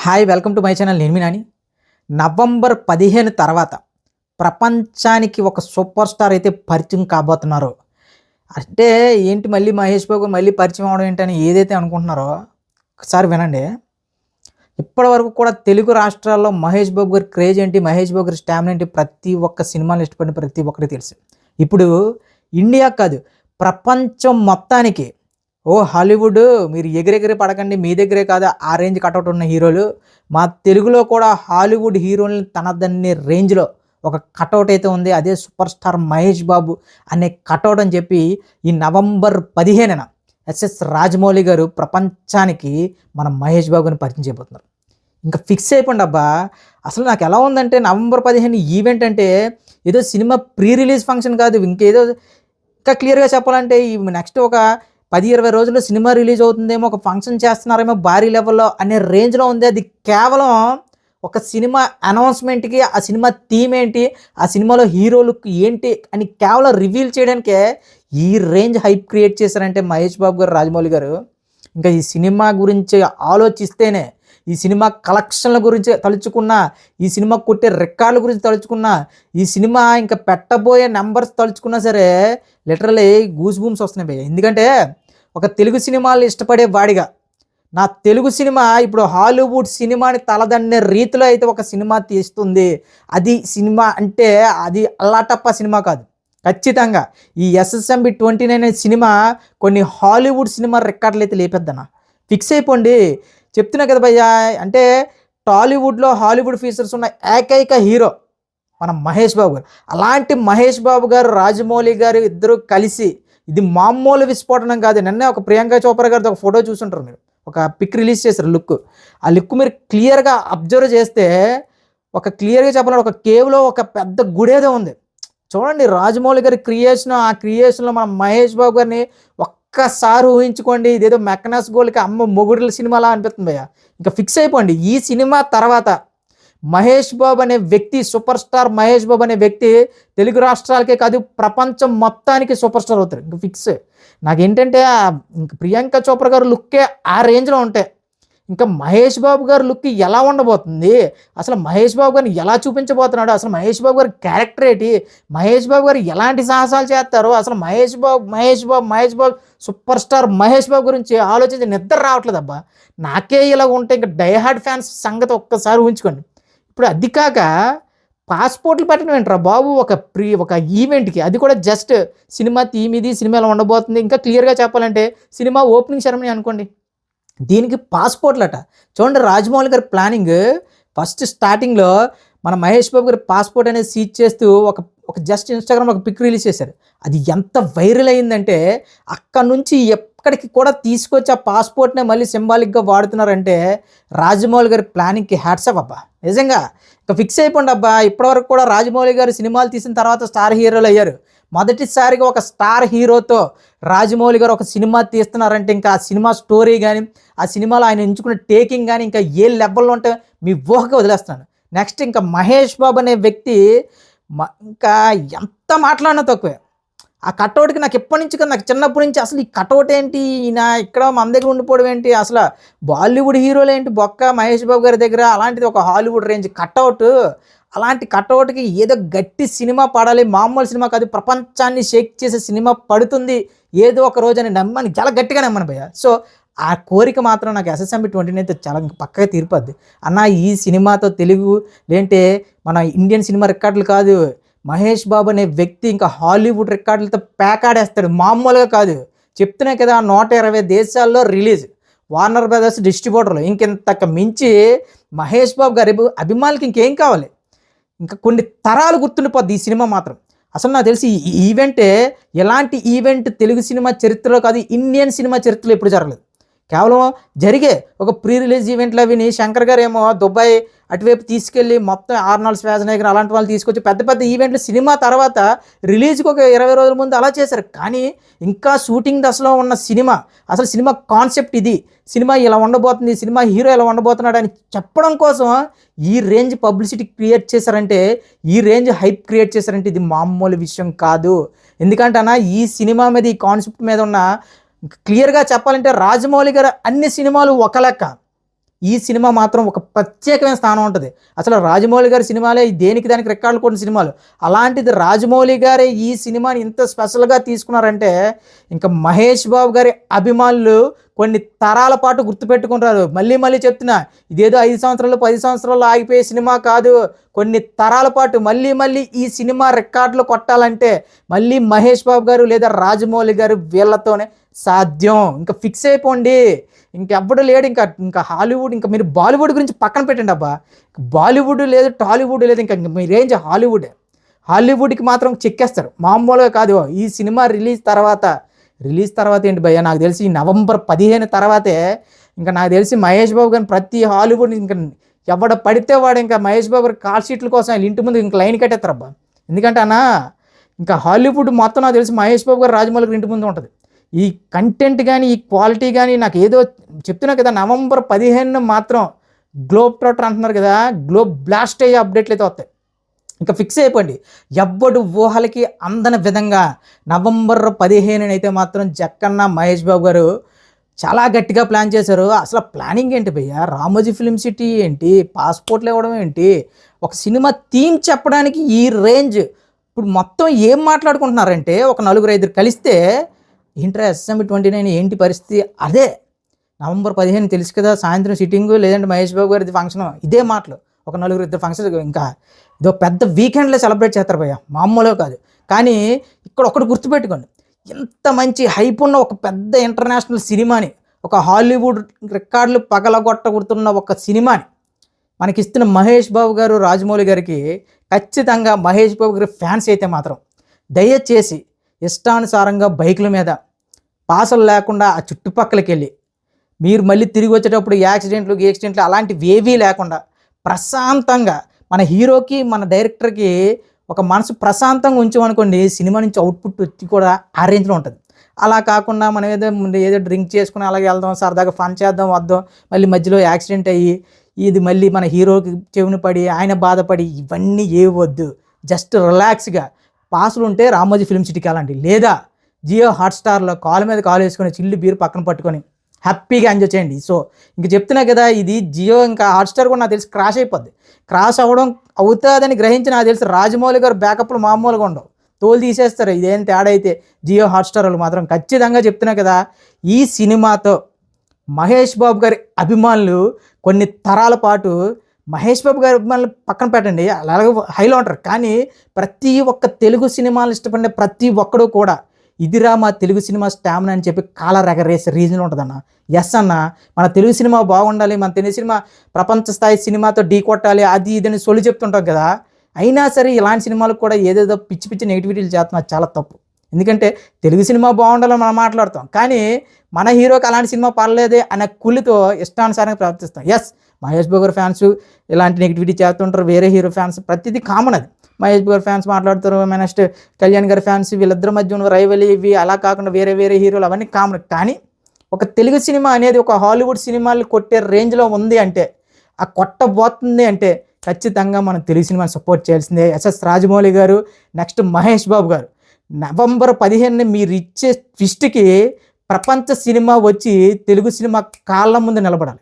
Hi welcome to my channel. నేను మీ Nani. November 15 తర్వాత ప్రపంచానికి ఒక సూపర్ స్టార్ అయితే పరిచయం కాబోతున్నారు. అంటే ఏంటి మళ్ళీ మహేష్ బాబు మళ్ళీ పరిచయం అవ్వడం ఏంటని ఏదైతే అనుకుంటున్నారో ఒకసారి వినండి. ఇప్పటివరకు కూడా తెలుగు రాష్ట్రాల్లో మహేష్ బాబు గారి క్రేజ్ ఏంటి, మహేష్ బాబు గారి స్టామినా ఏంటి ప్రతి ఒక్క సినిమాలు ఇష్టపడిన ప్రతి ఒక్కరికి తెలుసు. ఇప్పుడు ఇండియా కాదు ప్రపంచం మొత్తానికి హాలీవుడ్ మీరు ఎగిరెగిరి పడకండి, మీ దగ్గరే కాదు ఆ రేంజ్ కటౌట్ ఉన్న హీరోలు, మా తెలుగులో కూడా హాలీవుడ్ హీరోని తనదన్ని రేంజ్లో ఒక కటౌట్ అయితే ఉంది. అదే సూపర్ స్టార్ మహేష్ బాబు అనే కటౌట్ అని చెప్పి ఈ నవంబర్ 15న ఎస్ఎస్ రాజమౌళి గారు ప్రపంచానికి మన మహేష్ బాబుని పరిచయం చేయబోతున్నారు. ఇంకా ఫిక్స్ అయిపోండి అబ్బా. అసలు నాకు ఎలా ఉందంటే నవంబర్ 15 ఈవెంట్ అంటే ఏదో సినిమా ప్రీ రిలీజ్ ఫంక్షన్ కాదు, ఇంకేదో ఇంకా క్లియర్గా చెప్పాలంటే ఈ నెక్స్ట్ ఒక 10-20 రోజుల్లో సినిమా రిలీజ్ అవుతుందేమో, ఒక ఫంక్షన్ చేస్తున్నారేమో భారీ లెవెల్లో అనే రేంజ్లో ఉంది. అది కేవలం ఒక సినిమా అనౌన్స్మెంట్కి, ఆ సినిమా థీమ్ ఏంటి, ఆ సినిమాలో హీరోలు ఏంటి అని కేవలం రివీల్ చేయడానికే ఈ రేంజ్ హైప్ క్రియేట్ చేశారంటే మహేష్ బాబు గారు, రాజమౌళి గారు. ఇంకా ఈ సినిమా గురించి ఆలోచిస్తేనే, ఈ సినిమా కలెక్షన్ల గురించి తలుచుకున్నా, ఈ సినిమా కొట్టే రికార్డుల గురించి తలుచుకున్నా, ఈ సినిమా ఇంకా పెట్టబోయే నెంబర్స్ తలుచుకున్నా సరే లిటరల్లీ గూస్ బూమ్స్ వస్తున్నాయి భయ్య. ఎందుకంటే ఒక తెలుగు సినిమాలు ఇష్టపడే వాడిగా నా తెలుగు సినిమా ఇప్పుడు హాలీవుడ్ సినిమాని తలదన్నే రీతిలో అయితే ఒక సినిమా తీస్తుంది. అది సినిమా అంటే అది అల్లాటప్ప సినిమా కాదు. ఖచ్చితంగా ఈ ఎస్ఎస్ఎంబి 29 అనే సినిమా కొన్ని హాలీవుడ్ సినిమా రికార్డులు అయితే లేపేద్దన్న. ఫిక్స్ అయిపోండి. చెప్తున్నా కదా భయ్యా. అంటే టాలీవుడ్లో హాలీవుడ్ ఫీచర్స్ ఉన్న ఏకైక హీరో మన మహేష్ బాబు గారు. అలాంటి మహేష్ బాబు గారు, రాజమౌళి గారు ఇద్దరు కలిసి ఇది మామూలు విస్ఫోటనం కాదు. నిన్నే ఒక ప్రియాంక చోప్రా గారితో ఒక ఫోటో చూసుంటారు మీరు, ఒక పిక్ రిలీజ్ చేశారు లుక్. ఆ లుక్ మీరు క్లియర్గా అబ్జర్వ్ చేస్తే ఒక క్లియర్గా చెప్పాలంటే ఒక కేవ్లో ఒక పెద్ద గుడేదో ఉంది చూడండి. రాజమౌళి గారి క్రియేషన్, ఆ క్రియేషన్లో మన మహేష్ బాబు గారిని ఒక్కసారి ఊహించుకోండి. ఇదేదో మెకనాస్ గోల్కి అమ్మ మొగుడుల సినిమాలా అనిపిస్తుంది భయ్య. ఇంకా ఫిక్స్ అయిపోండి. ఈ సినిమా తర్వాత మహేష్ బాబు అనే వ్యక్తి, సూపర్ స్టార్ మహేష్ బాబు అనే వ్యక్తి తెలుగు రాష్ట్రాలకే కాదు ప్రపంచం మొత్తానికి సూపర్ స్టార్ అవుతారు. ఇంకా ఫిక్స్. నాకేంటంటే ఇంక ప్రియాంక చోప్రా గారు లుక్కే ఆ రేంజ్లో ఉంటాయి. ఇంకా మహేష్ బాబు గారి లుక్ ఎలా ఉండబోతుంది, అసలు మహేష్ బాబు గారిని ఎలా చూపించబోతున్నాడు, అసలు మహేష్ బాబు గారి క్యారెక్టర్ ఏంటి, మహేష్ బాబు గారు ఎలాంటి సాహసాలు చేస్తారు, అసలు మహేష్ బాబు సూపర్ స్టార్ మహేష్ బాబు గురించి ఆలోచించి నిద్ర రావట్లేదు అబ్బా. నాకే ఇలా ఉంటే ఇంకా డైహార్డ్ ఫ్యాన్స్ సంగతి ఒక్కసారి ఊహించుకోండి. ఇప్పుడు అది కాక పాస్పోర్ట్లు పెట్టడం ఏంట్రా బాబు ఒక ఈవెంట్కి, అది కూడా జస్ట్ సినిమా థీమ్ ఇది, సినిమా ఎలా ఉండబోతుంది. ఇంకా క్లియర్గా చెప్పాలంటే సినిమా ఓపెనింగ్ సెరమనీ అనుకోండి, దీనికి పాస్పోర్ట్లట. చూడండి రాజమౌళి గారి ప్లానింగ్. ఫస్ట్ స్టార్టింగ్లో మన మహేష్ బాబు గారి పాస్పోర్ట్ అనేది సీజ్ చేస్తూ ఒక ఒక జస్ట్ ఇన్స్టాగ్రామ్ ఒక పిక్ రిలీజ్ చేశారు. అది ఎంత వైరల్ అయిందంటే అక్కడ నుంచి ఎక్కడికి కూడా తీసుకొచ్చి ఆ పాస్పోర్ట్నే మళ్ళీ సింబాలిక్గా వాడుతున్నారంటే రాజమౌళి గారి ప్లానింగ్కి హ్యాట్సాప్ అబ్బా. నిజంగా ఇంకా ఫిక్స్ అయిపోండి అబ్బా. ఇప్పటివరకు కూడా రాజమౌళి గారు సినిమాలు తీసిన తర్వాత స్టార్ హీరోలు అయ్యారు. మొదటిసారిగా ఒక స్టార్ హీరోతో రాజమౌళి గారు ఒక సినిమా తీస్తున్నారంటే ఇంకా ఆ సినిమా స్టోరీ కానీ, ఆ సినిమాలో ఆయన ఎంచుకున్న టేకింగ్ కానీ ఇంకా ఏ లెవెల్లో ఉంటే మీ ఊహగా వదిలేస్తున్నాను. నెక్స్ట్ ఇంకా మహేష్ బాబు అనే వ్యక్తి ఇంకా ఎంత మాట్లాడినా తక్కువే. ఆ కటౌట్కి నాకు ఎప్పటి నుంచి కదా, నాకు చిన్నప్పటి నుంచి అసలు ఈ కటౌట్ ఏంటి, ఈయన ఇక్కడ మన దగ్గర ఉండిపోవడం ఏంటి, అసలు బాలీవుడ్ హీరోలు ఏంటి బొక్క మహేష్ బాబు గారి దగ్గర, అలాంటిది ఒక హాలీవుడ్ రేంజ్ కటౌట్. అలాంటి కటౌట్కి ఏదో గట్టి సినిమా పడాలి, మామూలు సినిమా కాదు, ప్రపంచాన్ని షేక్ చేసే సినిమా పడుతుంది ఏదో ఒక రోజు అని నమ్మని, చాలా గట్టిగా నమ్మను భయ్య. సో ఆ కోరిక మాత్రం నాకు ఎస్ఎస్ఎంబి 29 అయితే చాలా పక్కగా తీరిపోద్ది అన్న. ఈ సినిమాతో తెలుగు లేంటే మన ఇండియన్ సినిమా రికార్డులు కాదు, మహేష్ బాబు అనే వ్యక్తి ఇంకా హాలీవుడ్ రికార్డులతో పేకాడేస్తాడు, మామూలుగా కాదు. చెప్తున్నాయి కదా 120 దేశాల్లో రిలీజ్, వార్నర్ బ్రదర్స్ డిస్ట్రిబ్యూటర్లు. ఇంకెంతకు మించి మహేష్ బాబు గారి అభిమానులకి ఇంకేం కావాలి. ఇంకా కొన్ని తరాలు గుర్తుండిపోద్ది ఈ సినిమా మాత్రం. అసలు నాకు తెలిసి ఈ ఈవెంటే ఎలాంటి ఈవెంట్ తెలుగు సినిమా చరిత్రలో కాదు, ఇండియన్ సినిమా చరిత్రలో ఎప్పుడు జరగలేదు. కేవలం జరిగే ఒక ప్రీ రిలీజ్ ఈవెంట్లు విని శంకర్ గారు ఏమో దుబాయ్ అటువైపు తీసుకెళ్ళి మొత్తం ఆర్నాల్డ్ శ్వాజనైగర్ అలాంటి వాళ్ళు తీసుకొచ్చి పెద్ద పెద్ద ఈవెంట్లు సినిమా తర్వాత రిలీజ్కి ఒక 20 రోజుల ముందు అలా చేశారు. కానీ ఇంకా షూటింగ్ దశలో ఉన్న సినిమా, అసలు సినిమా కాన్సెప్ట్ ఇది, సినిమా ఇలా ఉండబోతుంది, సినిమా హీరో ఇలా ఉండబోతున్నాడు అని చెప్పడం కోసం ఈ రేంజ్ పబ్లిసిటీ క్రియేట్ చేశారంటే, ఈ రేంజ్ హైప్ క్రియేట్ చేశారంటే ఇది మామూలు విషయం కాదు. ఎందుకంటే అన్న ఈ సినిమా మీద, ఈ కాన్సెప్ట్ మీద ఉన్న క్లియర్గా చెప్పాలంటే రాజమౌళి గారు అన్ని సినిమాలు ఒక లెక్క, ఈ సినిమా మాత్రం ఒక ప్రత్యేకమైన స్థానం ఉంటుంది. అసలు రాజమౌళి గారి సినిమాలే దేనికి దానికి రికార్డులు కొట్టిన సినిమాలు. అలాంటిది రాజమౌళి గారే ఈ సినిమాని ఇంత స్పెషల్గా తీసుకున్నారంటే ఇంకా మహేష్ బాబు గారి అభిమానులు కొన్ని తరాల పాటు గుర్తుపెట్టుకుంటారు. మళ్ళీ మళ్ళీ చెప్తున్నా, ఇదేదో 5 సంవత్సరాలు 10 సంవత్సరాలు ఆగిపోయే సినిమా కాదు. కొన్ని తరాల పాటు మళ్ళీ మళ్ళీ ఈ సినిమా రికార్డులు కొట్టాలంటే మళ్ళీ మహేష్ బాబు గారు లేదా రాజమౌళి గారు వీళ్ళతోనే సాధ్యం. ఇంకా ఫిక్స్ అయిపోండి. ఇంకెవ్వడు లేడు. ఇంకా హాలీవుడ్, ఇంకా మీరు బాలీవుడ్ గురించి పక్కన పెట్టండి అబ్బా. బాలీవుడ్ లేదు, టాలీవుడ్ లేదు, ఇంకా మీ రేంజ్ హాలీవుడ్కి మాత్రం చెక్కేస్తారు మామూలుగా కాదు. ఈ సినిమా రిలీజ్ తర్వాత ఏంటి భయ్య, నాకు తెలిసి నవంబర్ 15 తర్వాతే ఇంకా నాకు తెలిసి మహేష్ బాబు గారిని ప్రతి హాలీవుడ్ ఇంకా ఎవడ పడితే వాడు ఇంకా మహేష్ బాబు గారి కాల్ షీట్ల కోసం ఆయన ఇంటి ముందు ఇంకా లైన్ కట్టేస్తారు అబ్బా. ఎందుకంటే అన్న ఇంకా హాలీవుడ్ మొత్తం నాకు తెలిసి మహేష్ బాబు గారు రాజమౌళి గారి ఇంటి ముందు ఉంటుంది. ఈ కంటెంట్ కానీ ఈ క్వాలిటీ కానీ నాకు ఏదో చెప్తున్నా కదా, నవంబర్ 15 మాత్రం గ్లోబ్ ట్రాటర్ అంటున్నారు కదా, గ్లోబ్ బ్లాస్ట్ అయ్యే అప్డేట్లు అయితే వస్తాయి. ఇంకా ఫిక్స్ అయిపోండి. ఎవ్వడు ఊహలకి అందని విధంగా నవంబర్ 15 అయితే మాత్రం జక్కన్న మహేష్ బాబు గారు చాలా గట్టిగా ప్లాన్ చేశారు. అసలు ప్లానింగ్ ఏంటి భయ్య, రామోజీ ఫిల్మ్ సిటీ ఏంటి, పాస్పోర్ట్లు ఇవ్వడం ఏంటి, ఒక సినిమా థీమ్ చెప్పడానికి ఈ రేంజ్. ఇప్పుడు మొత్తం ఏం మాట్లాడుకుంటున్నారంటే ఒక 4-5 కలిస్తే ఏంట్రా ఎస్ఎంబి 29 ఏంటి పరిస్థితి, అదే నవంబర్ 15 తెలుసు కదా, సాయంత్రం సిట్టింగు లేదంటే మహేష్ బాబు గారి ఫంక్షన్, ఇదే మాటలు. ఒక 4-2 ఫంక్షన్ ఇంకా ఇదో పెద్ద వీకెండ్లో సెలబ్రేట్ చేస్తారు భయ్య, మామూలుగా కాదు. కానీ ఇక్కడ ఒకటి గుర్తుపెట్టుకోండి, ఇంత మంచి హైప్ ఉన్న ఒక పెద్ద ఇంటర్నేషనల్ సినిమాని, ఒక హాలీవుడ్ రికార్డులు పగలగొట్టగొడుతున్న ఒక సినిమాని మనకిస్తున్న మహేష్ బాబు గారు రాజమౌళి గారికి ఖచ్చితంగా మహేష్ బాబు గారి ఫ్యాన్స్ అయితే మాత్రం దయచేసి ఇష్టానుసారంగా బైకుల మీద పాసలు లేకుండా ఆ చుట్టుపక్కలకి వెళ్ళి మీరు మళ్ళీ తిరిగి వచ్చేటప్పుడు యాక్సిడెంట్లు అలాంటివి ఏవీ లేకుండా ప్రశాంతంగా మన హీరోకి మన డైరెక్టర్కి ఒక మనసు ప్రశాంతంగా ఉంచామనుకోండి, సినిమా నుంచి అవుట్పుట్ వచ్చి కూడా ఆ రేంజ్లో ఉంటుంది. అలా కాకుండా మనం ఏదో డ్రింక్ చేసుకుని అలాగే వెళ్దాం, సరదాగా ఫన్ చేద్దాం వద్దాం, మళ్ళీ మధ్యలో యాక్సిడెంట్ అయ్యి ఇది మళ్ళీ మన హీరోకి చెవిని పడి ఆయన బాధపడి ఇవన్నీ వద్దు. జస్ట్ రిలాక్స్గా పాసులు ఉంటే రామోజీ ఫిల్మ్ సిటీకి వెళ్ళండి, లేదా జియో హాట్స్టార్లో కాలు మీద కాలు వేసుకొని చిల్లు బీరు పక్కన పట్టుకొని హ్యాపీగా ఎంజాయ్ చేయండి. సో ఇంక చెప్తున్నా కదా, ఇది జియో ఇంకా హాట్స్టార్ కూడా నాకు తెలిసి క్రాష్ అయిపోద్ది. క్రాష్ అవుతుందని గ్రహించి నాకు తెలిసి రాజమౌళి గారు బ్యాకప్లు మామూలుగా ఉండవు, తోలు తీసేస్తారు. ఇదేం తేడా అయితే జియో హాట్స్టార్ వాళ్ళు మాత్రం ఖచ్చితంగా చెప్తున్నా కదా, ఈ సినిమాతో మహేష్ బాబు గారి అభిమానులు కొన్ని తరాల పాటు, మహేష్ బాబు గారి అభిమానులు పక్కన పెట్టండి అలాగే హైలో ఉంటారు, కానీ ప్రతి ఒక్క తెలుగు సినిమాలు ఇష్టపడే ప్రతి ఒక్కడు కూడా ఇదిరా మా తెలుగు సినిమా స్టామినా అని చెప్పి కాలర్ ఎగరేసే రీజన్ ఉంటుందన్న. ఎస్ అన్న, మన తెలుగు సినిమా బాగుండాలి, మన తెలుగు సినిమా ప్రపంచ స్థాయి సినిమాతో ఢీ కొట్టాలి, అది ఇదని సొలి చెప్తుంటాం కదా. అయినా సరే ఇలాంటి సినిమాలకు కూడా ఏదేదో పిచ్చి పిచ్చి నెగిటివిటీలు చేస్తాం, అది చాలా తప్పు. ఎందుకంటే తెలుగు సినిమా బాగుండాలని మనం మాట్లాడతాం, కానీ మన హీరోకి అలాంటి సినిమా పర్లేదే అనే కుళ్ళితో ఇష్టానుసారంగా ప్రవర్తిస్తాం. ఎస్, మహేష్ బాబు గారి ఫ్యాన్స్ ఇలాంటి నెగిటివిటీ చేస్తుంటారు, వేరే హీరో ఫ్యాన్స్ ప్రతిదీ కామన్. అది మహేష్ బాబు గారి ఫ్యాన్స్ మాట్లాడతారు, నెక్స్ట్ కళ్యాణ్ గారి ఫ్యాన్స్, వీళ్ళిద్దరి మధ్య ఉన్న రైవల్ ఇవి అలా కాకుండా వేరే హీరోలు అవన్నీ కామన్. కానీ ఒక తెలుగు సినిమా అనేది ఒక హాలీవుడ్ సినిమాలు కొట్టే రేంజ్లో ఉంది అంటే, ఆ కొట్టబోతుంది అంటే ఖచ్చితంగా మనం తెలుగు సినిమాని సపోర్ట్ చేయాల్సిందే. ఎస్ఎస్ రాజమౌళి గారు, నెక్స్ట్ మహేష్ బాబు గారు నవంబర్ 15 మీరు ఇచ్చే ట్విస్ట్కి ప్రపంచ సినిమా వచ్చి తెలుగు సినిమా కాళ్ళ ముందు నిలబడాలి.